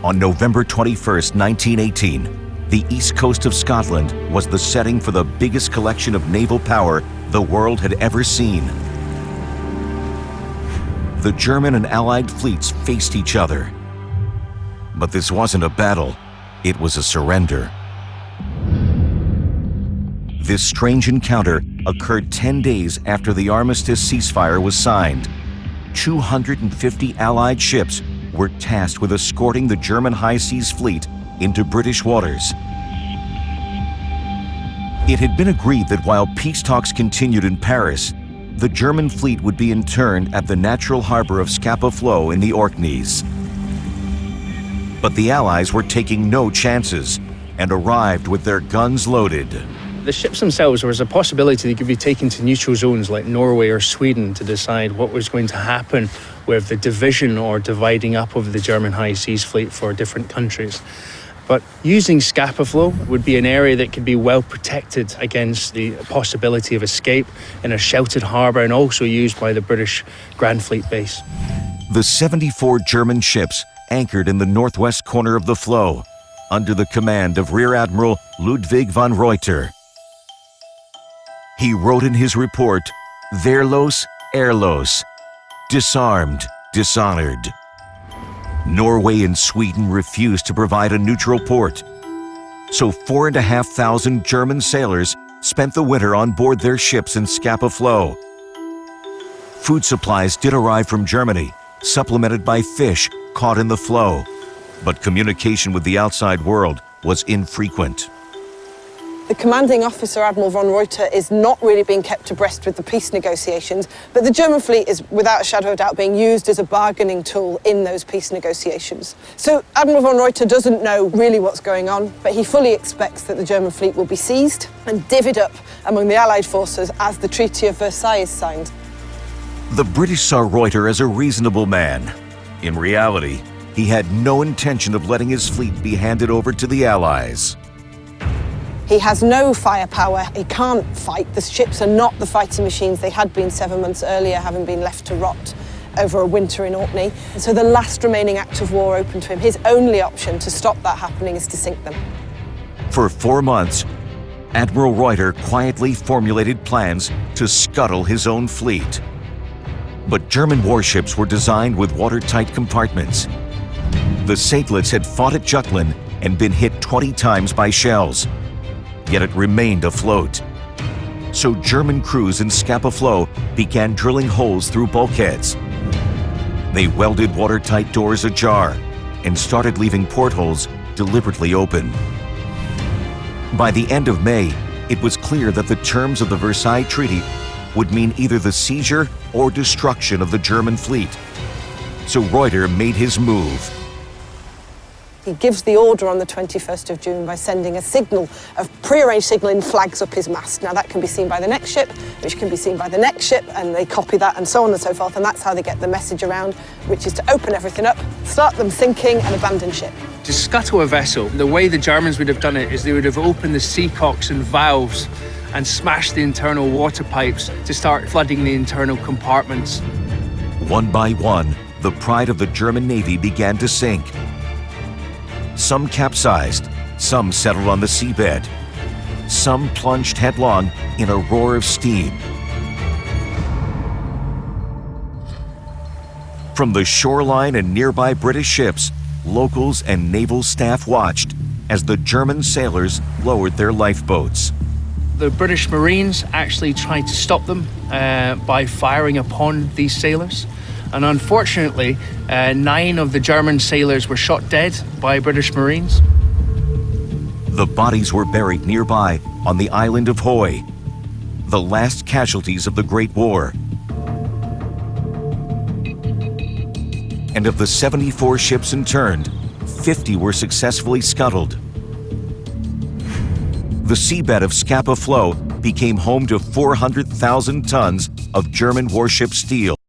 On November 21st, 1918, the east coast of Scotland was the setting for the biggest collection of naval power the world had ever seen. The German and Allied fleets faced each other. But this wasn't a battle, it was a surrender. This strange encounter occurred 10 days after the armistice ceasefire was signed. 250 Allied ships were tasked with escorting the German high seas fleet into British waters. It had been agreed that while peace talks continued in Paris, the German fleet would be interned at the natural harbor of Scapa Flow in the Orkneys. But the Allies were taking no chances and arrived with their guns loaded. The ships themselves, there was a possibility they could be taken to neutral zones like Norway or Sweden to decide what was going to happen with the division or dividing up of the German high seas fleet for different countries. But using Scapa Flow would be an area that could be well protected against the possibility of escape in a sheltered harbour and also used by the British Grand Fleet base. The 74 German ships anchored in the northwest corner of the flow under the command of Rear Admiral Ludwig von Reuter. He wrote in his report, "Wehrlos, ehrlos," disarmed, dishonored. Norway and Sweden refused to provide a neutral port, so 4,500 German sailors spent the winter on board their ships in Scapa Flow. Food supplies did arrive from Germany, supplemented by fish caught in the flow, but communication with the outside world was infrequent. The commanding officer, Admiral von Reuter, is not really being kept abreast with the peace negotiations, but the German fleet is, without a shadow of doubt, being used as a bargaining tool in those peace negotiations. So Admiral von Reuter doesn't know really what's going on, but he fully expects that the German fleet will be seized and divvied up among the Allied forces as the Treaty of Versailles is signed. The British saw Reuter as a reasonable man. In reality, he had no intention of letting his fleet be handed over to the Allies. He has no firepower, he can't fight. The ships are not the fighting machines they had been 7 months earlier, having been left to rot over a winter in Orkney. And so the last remaining act of war open to him, his only option to stop that happening is to sink them. For 4 months, Admiral Reuter quietly formulated plans to scuttle his own fleet. But German warships were designed with watertight compartments. The Seydlitz had fought at Jutland and been hit 20 times by shells, yet it remained afloat. So German crews in Scapa Flow began drilling holes through bulkheads. They welded watertight doors ajar and started leaving portholes deliberately open. By the end of May, it was clear that the terms of the Versailles Treaty would mean either the seizure or destruction of the German fleet. So Reuter made his move. He gives the order on the 21st of June by sending a signal, a prearranged signalling flags up his mast. Now that can be seen by the next ship, which can be seen by the next ship, and they copy that and so on and so forth, and that's how they get the message around, which is to open everything up, start them sinking and abandon ship. To scuttle a vessel, the way the Germans would have done it is they would have opened the seacocks and valves and smashed the internal water pipes to start flooding the internal compartments. One by one, the pride of the German Navy began to sink. Some capsized, some settled on the seabed, some plunged headlong in a roar of steam. From the shoreline and nearby British ships, locals and naval staff watched as the German sailors lowered their lifeboats. The British Marines actually tried to stop them by firing upon these sailors. And unfortunately, 9 of the German sailors were shot dead by British Marines. The bodies were buried nearby on the island of Hoy, the last casualties of the Great War. And of the 74 ships interned, 50 were successfully scuttled. The seabed of Scapa Flow became home to 400,000 tons of German warship steel.